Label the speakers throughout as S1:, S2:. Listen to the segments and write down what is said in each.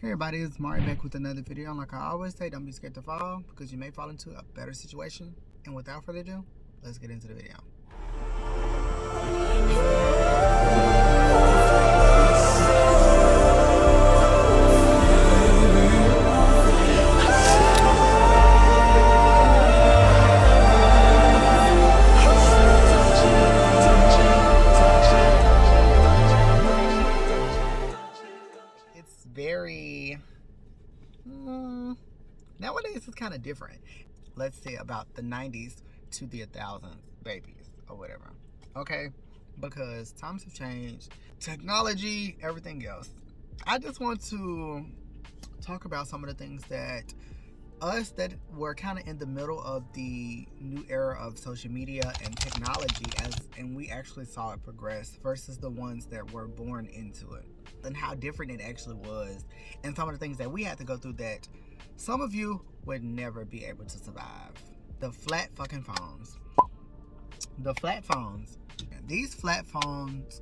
S1: Hey everybody, it's Mari back with another video. And like I always say, don't be scared to fall because you may fall into a better situation. And without further ado, let's get into the video. It's very nowadays it's kind of different. Let's say about the 90s to the 1000s babies or whatever. Okay, because times have changed, technology, everything else. I just want to talk about some of the things that us that were kind of in the middle of the new era of social media and technology and we actually saw it progress versus the ones that were born into it, and how different it actually was, and some of the things that we had to go through that some of you would never be able to survive. The flat fucking phones. The flat phones. These flat phones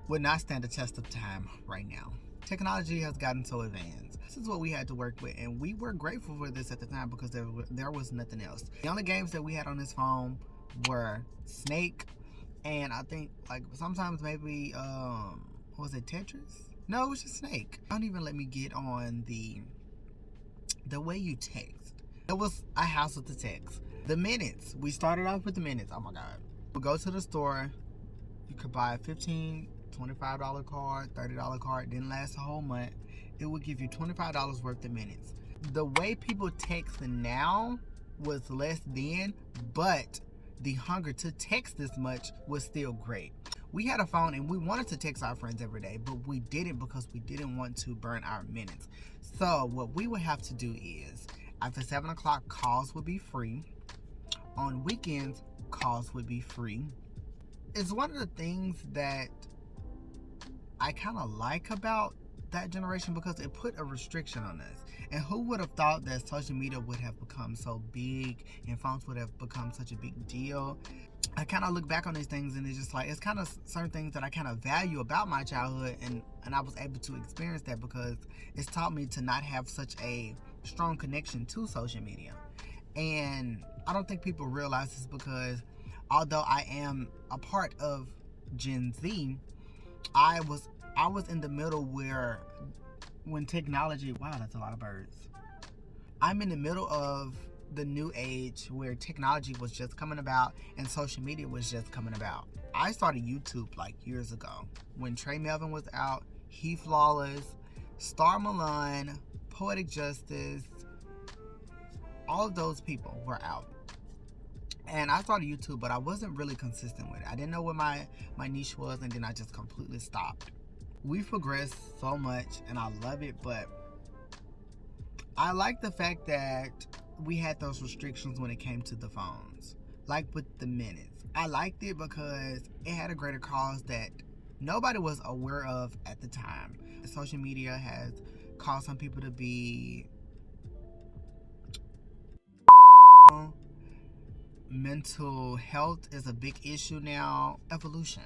S1: would not stand the test of time right now. Technology has gotten so advanced. This is what we had to work with, and we were grateful for this at the time because there was nothing else. The only games that we had on this phone were Snake, and I think like sometimes maybe was it Tetris? No, it was just Snake. Don't even let me get on the way you text. It was a hassle to text. The minutes. We started off with the minutes. Oh my god. We go to the store. You could buy a $15, $25 card, $30 card. Didn't last a whole month. It would give you $25 worth of minutes. The way people text now was less then, but the hunger to text this much was still great. We had a phone and we wanted to text our friends every day, but we didn't because we didn't want to burn our minutes. So what we would have to do is, after 7 o'clock, calls would be free. On weekends, calls would be free. It's one of the things that I kind of like about that generation because it put a restriction on us. And who would have thought that social media would have become so big and phones would have become such a big deal? I kind of look back on these things and it's just like, it's kind of certain things that I kind of value about my childhood, and I was able to experience that because it's taught me to not have such a strong connection to social media. And I don't think people realize this because although I am a part of Gen Z, I was in the middle where when technology, wow, that's a lot of birds. I'm in the middle of the new age where technology was just coming about and social media was just coming about. I started YouTube like years ago when Trey Melvin was out, Heath Lawless, Star Milan, Poetic Justice, all of those people were out. And I started YouTube, but I wasn't really consistent with it. I didn't know what my niche was, and then I just completely stopped. We've progressed so much, and I love it, but I like the fact that we had those restrictions when it came to the phones. Like with the minutes. I liked it because it had a greater cause that nobody was aware of at the time. Social media has caused some people to be mental health is a big issue now. Evolution,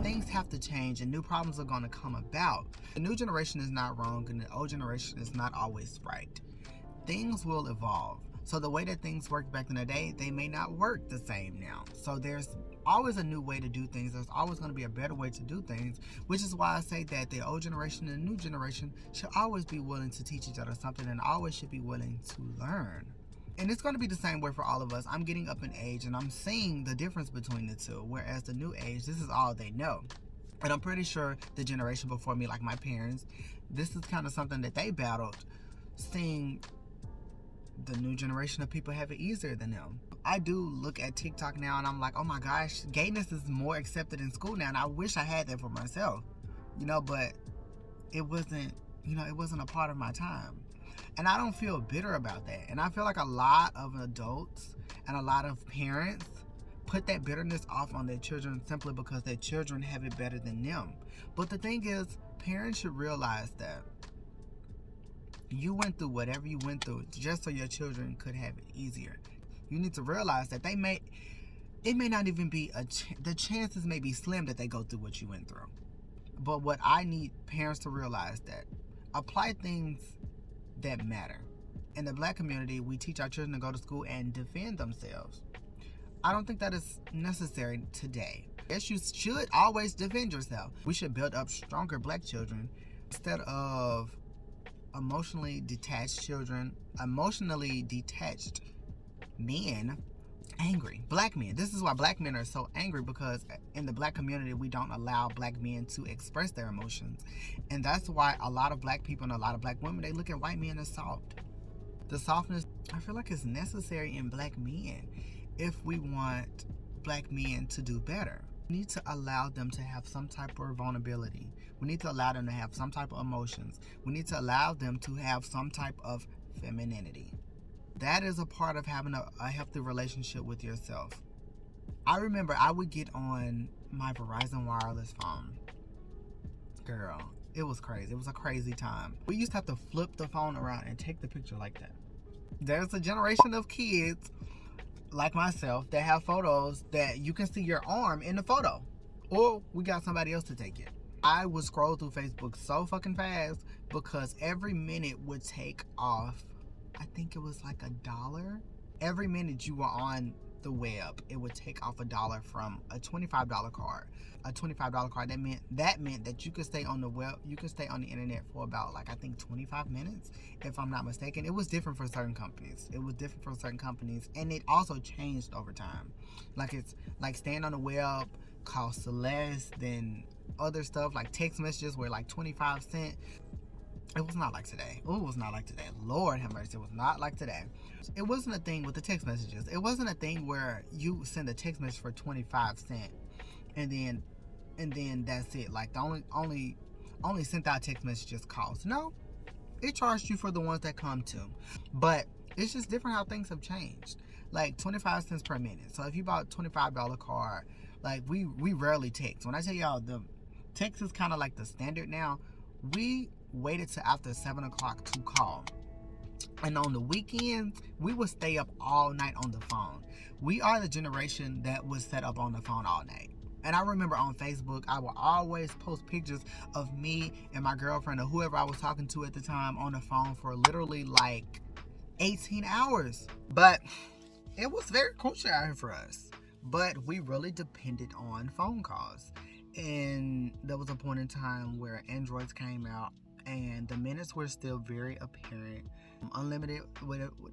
S1: things have to change and new problems are going to come about. The new generation is not wrong and the old generation is not always right. Things will evolve. So the way that things worked back in the day, they may not work the same now. So there's always a new way to do things. There's always going to be a better way to do things, which is why I say that the old generation and the new generation should always be willing to teach each other something and always should be willing to learn. And it's going to be the same way for all of us. I'm getting up in age and I'm seeing the difference between the two. Whereas the new age, this is all they know. And I'm pretty sure the generation before me, like my parents, this is kind of something that they battled, seeing the new generation of people have it easier than them. I do look at TikTok now and I'm like, oh my gosh, gayness is more accepted in school now. And I wish I had that for myself, but it wasn't, it wasn't a part of my time. And I don't feel bitter about that. And I feel like a lot of adults and a lot of parents put that bitterness off on their children simply because their children have it better than them. But the thing is, parents should realize that you went through whatever you went through just so your children could have it easier. You need to realize that it may not even be the chances may be slim that they go through what you went through. But what I need parents to realize that Apply things that matter. In the black community, we teach our children to go to school and defend themselves. I don't think that is necessary today. Yes, you should always defend yourself. We should build up stronger black children instead of emotionally detached children, emotionally detached men, angry. Black men. This is why black men are so angry, because in the black community, we don't allow black men to express their emotions. And that's why a lot of black people and a lot of black women, they look at white men as soft. The softness, I feel like, is necessary in black men if we want black men to do better. We need to allow them to have some type of vulnerability. We need to allow them to have some type of emotions. We need to allow them to have some type of femininity. That is a part of having a healthy relationship with yourself. I remember I would get on my Verizon wireless phone. Girl, it was crazy. It was a crazy time. We used to have to flip the phone around and take the picture like that. There's a generation of kids like myself that have photos that you can see your arm in the photo, or we got somebody else to take it. I would scroll through Facebook so fucking fast because every minute would take off, I think it was like $1. Every minute you were on the web, it would take off $1 from a $25 card. A $25 card, that meant that you could stay on the web, you could stay on the internet for about, like, I think 25 minutes, if I'm not mistaken. It was different for certain companies. And it also changed over time. Like, it's like staying on the web costs less than other stuff, like text messages were like 25 cents. It was not like today. Oh, it was not like today. Lord have mercy, it was not like today. It wasn't a thing with the text messages. It wasn't a thing where you send a text message for 25 cents and then that's it. Like, the only sent out text messages cost. No, it charged you for the ones that come to. But it's just different how things have changed. Like 25 cents per minute. So if you bought a $25 card, like we rarely text. When I tell y'all the text is kind of like the standard now, we waited till after 7 o'clock to call. And on the weekends, we would stay up all night on the phone. We are the generation that was set up on the phone all night. And I remember on Facebook, I would always post pictures of me and my girlfriend or whoever I was talking to at the time on the phone for literally like 18 hours. But it was very crucial out here for us. But we really depended on phone calls. And there was a point in time where Androids came out and the minutes were still very apparent. Unlimited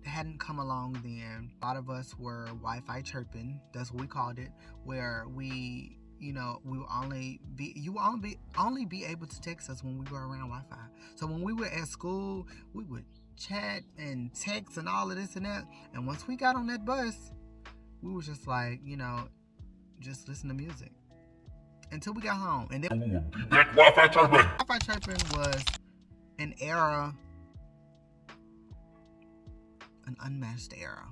S1: hadn't come along then. A lot of us were Wi-Fi chirping. That's what we called it. Where we would only be able to text us when we were around Wi-Fi. So when we were at school, we would chat and text and all of this and that. And once we got on that bus, we was just like, just listen to music until we got home. And then Wi-Fi chirping. Wi-Fi chirping was an era, an unmatched era.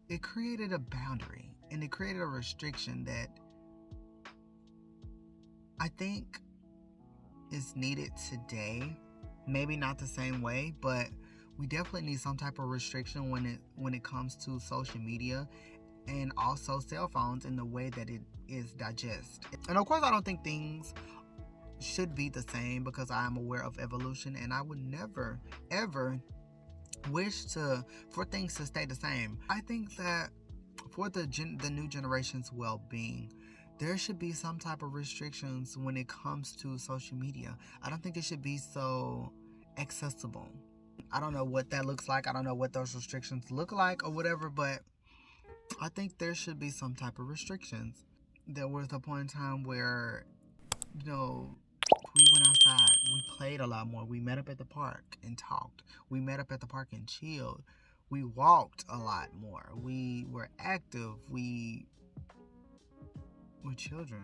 S1: It created a boundary and it created a restriction that I think is needed today. Maybe not the same way, but we definitely need some type of restriction when it comes to social media and also cell phones in the way that it is digested. And of course, I don't think things should be the same because I am aware of evolution and I would never, ever wish for things to stay the same. I think that for the new generation's well-being, there should be some type of restrictions when it comes to social media. I don't think it should be so accessible. I don't know what that looks like. I don't know what those restrictions look like or whatever, but I think there should be some type of restrictions. There was a point in time where, we went outside. We played a lot more. We met up at the park and talked. We met up at the park and chilled. We walked a lot more. We were active. We were children.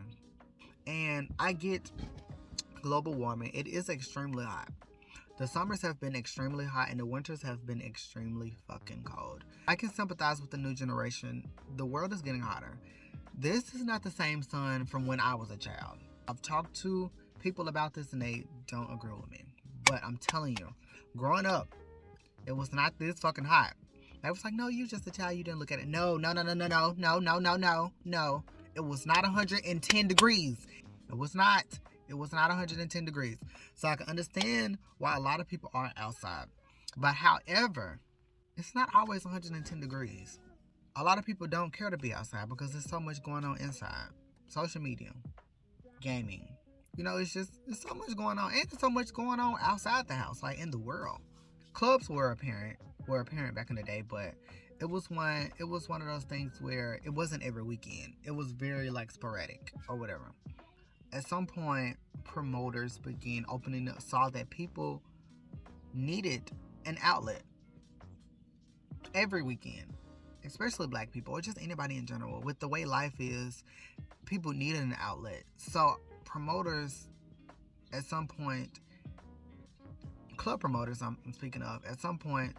S1: And I get global warming. It is extremely hot. The summers have been extremely hot and the winters have been extremely fucking cold. I can sympathize with the new generation. The world is getting hotter. This is not the same sun from when I was a child. I've talked to people about this and they don't agree with me. But I'm telling you, growing up, it was not this fucking hot. I was like, no, you just a child, you didn't look at it. No. It was not 110 degrees. It was not. It was not 110 degrees. So I can understand why a lot of people aren't outside. But however, it's not always 110 degrees. A lot of people don't care to be outside because there's so much going on inside. Social media, gaming. It's so much going on, and there's so much going on outside the house, like in the world. Clubs were apparent back in the day, but it was one of those things where it wasn't every weekend. It was very like sporadic or whatever. At some point, promoters began opening up, saw that people needed an outlet every weekend, especially black people or just anybody in general. With the way life is, people needed an outlet. So promoters, at some point, club promoters, I'm speaking of, at some point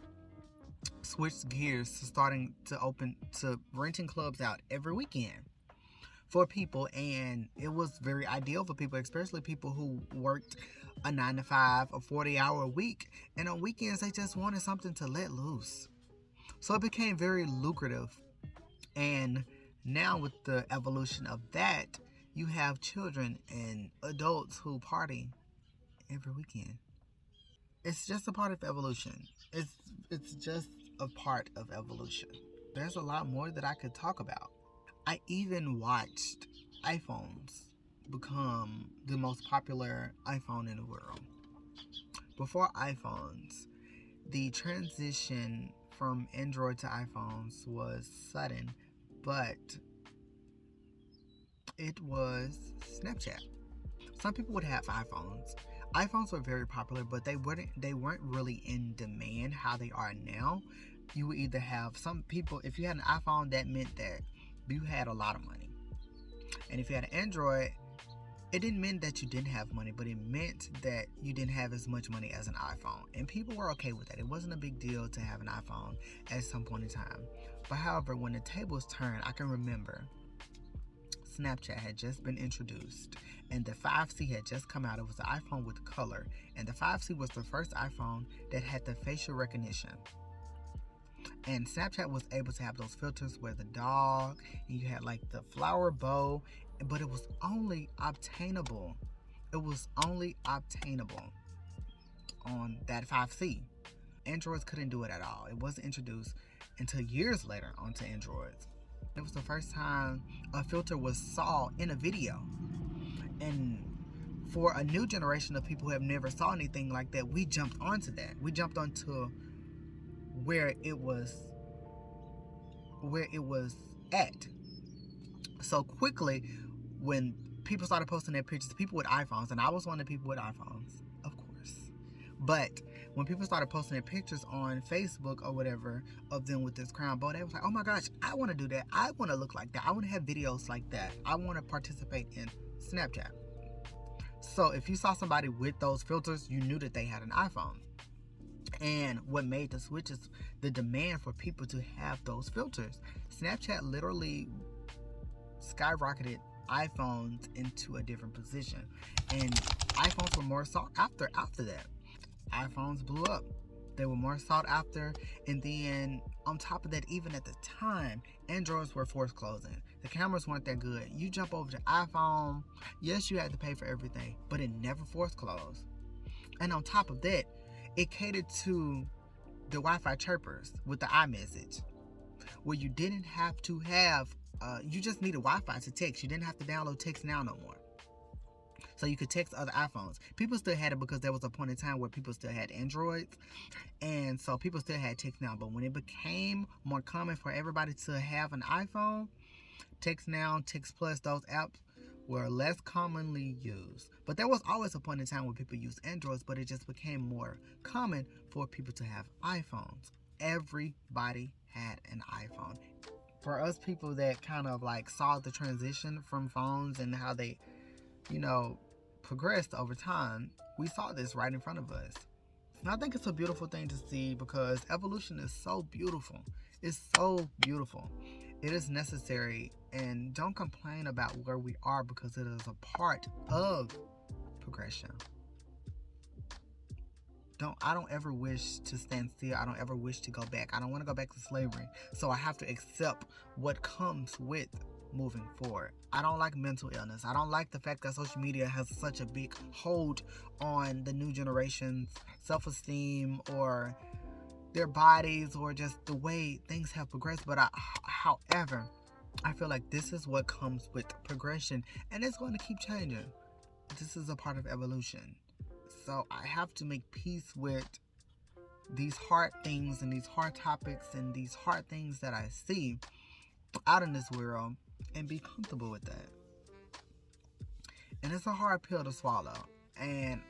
S1: switched gears to starting to open to renting clubs out every weekend for people, and it was very ideal for people, especially people who worked a 9 to 5 or 40-hour week, and on weekends they just wanted something to let loose. So it became very lucrative. And now with the evolution of that, you have children and adults who party every weekend. It's just a part of evolution. It's just a part of evolution. There's a lot more that I could talk about. I even watched iPhones become the most popular iPhone in the world. Before iPhones, the transition from Android to iPhones was sudden, but it was Snapchat. Some people would have iPhones. iPhones were very popular, but they weren't really in demand how they are now. You would either have some people, if you had an iPhone, that meant that you had a lot of money. And if you had an Android, it didn't mean that you didn't have money, but it meant that you didn't have as much money as an iPhone. And people were okay with that. It wasn't a big deal to have an iPhone at some point in time. But however, when the tables turned, I can remember Snapchat had just been introduced and the 5C had just come out. It was the iPhone with color, and the 5C was the first iPhone that had the facial recognition. And Snapchat was able to have those filters where the dog, and you had like the flower bow, but it was only obtainable. It was only obtainable on that 5C. Androids couldn't do it at all. It wasn't introduced until years later onto Androids. It was the first time a filter was saw in a video. And for a new generation of people who have never saw anything like that, we jumped onto that. We jumped onto where it was at. So quickly, when people started posting their pictures, people with iPhones, and I was one of the people with iPhones, of course. But when people started posting their pictures on Facebook or whatever of them with this crown bow, they was like, oh my gosh, I want to do that. I want to look like that. I want to have videos like that. I want to participate in Snapchat. So if you saw somebody with those filters, you knew that they had an iPhone. And what made the switch is the demand for people to have those filters. Snapchat literally skyrocketed iPhones into a different position. And iPhones were more sought after that. iPhones blew up. They were more sought after. And then on top of that, even at the time, Androids were forced closing. The cameras weren't that good. You jump over to iPhone, yes, you had to pay for everything, but it never forced closed. And on top of that, it catered to the Wi-Fi chirpers with the iMessage, where you didn't have to have, you just needed Wi-Fi to text. You didn't have to download Text Now no more. So you could text other iPhones. People still had it because there was a point in time where people still had Androids. And so people still had Text Now. But when it became more common for everybody to have an iPhone, Text Now, Text Plus, those apps were less commonly used. But there was always a point in time where people used Androids, but it just became more common for people to have iPhones. Everybody had an iPhone. For us people that kind of like saw the transition from phones and how they, progressed over time, we saw this right in front of us. And I think it's a beautiful thing to see because evolution is so beautiful. It's so beautiful. It is necessary, and don't complain about where we are because it is a part of progression. I don't ever wish to stand still. I don't ever wish to go back. I don't want to go back to slavery. So I have to accept what comes with moving forward. I don't like mental illness. I don't like the fact that social media has such a big hold on the new generation's self-esteem or their bodies or just the way things have progressed. But however, I feel like this is what comes with progression, and it's going to keep changing. This is a part of evolution. So I have to make peace with these hard things and these hard topics and these hard things that I see out in this world and be comfortable with that. And it's a hard pill to swallow. And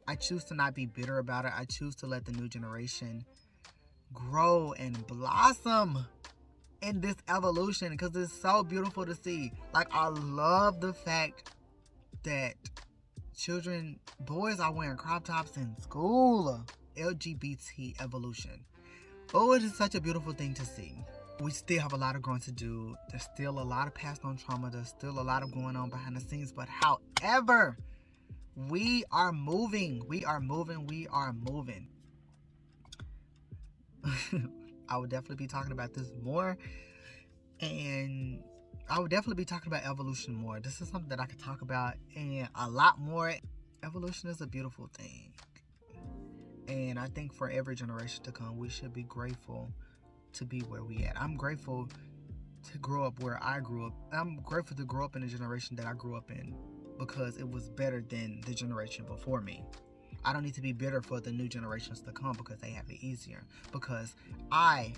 S1: I choose to not be bitter about it. I choose to let the new generation grow and blossom in this evolution because it's so beautiful to see. Like, I love the fact that boys are wearing crop tops in school. LGBT evolution. Oh, it is such a beautiful thing to see. We still have a lot of growing to do. There's still a lot of passed on trauma. There's still a lot of going on behind the scenes. But however, we are moving. We are moving. We are moving. I would definitely be talking about this more. And I would definitely be talking about evolution more. This is something that I could talk about and a lot more. Evolution is a beautiful thing. And I think for every generation to come, we should be grateful to be where we at. I'm grateful to grow up where I grew up. I'm grateful to grow up in the generation that I grew up in because it was better than the generation before me. I don't need to be bitter for the new generations to come because they have it easier. Because I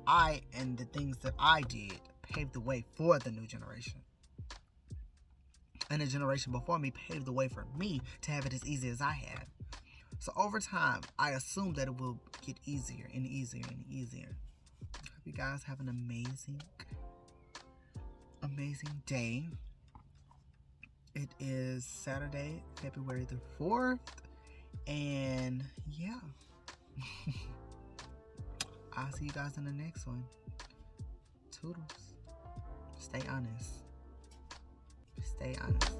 S1: and the things that I did paved the way for the new generation. And the generation before me paved the way for me to have it as easy as I had. So over time, I assume that it will get easier and easier and easier. Hope you guys have an amazing day. It is Saturday, February the 4th. And yeah. I'll see you guys in the next one. Toodles. Stay honest. Stay honest.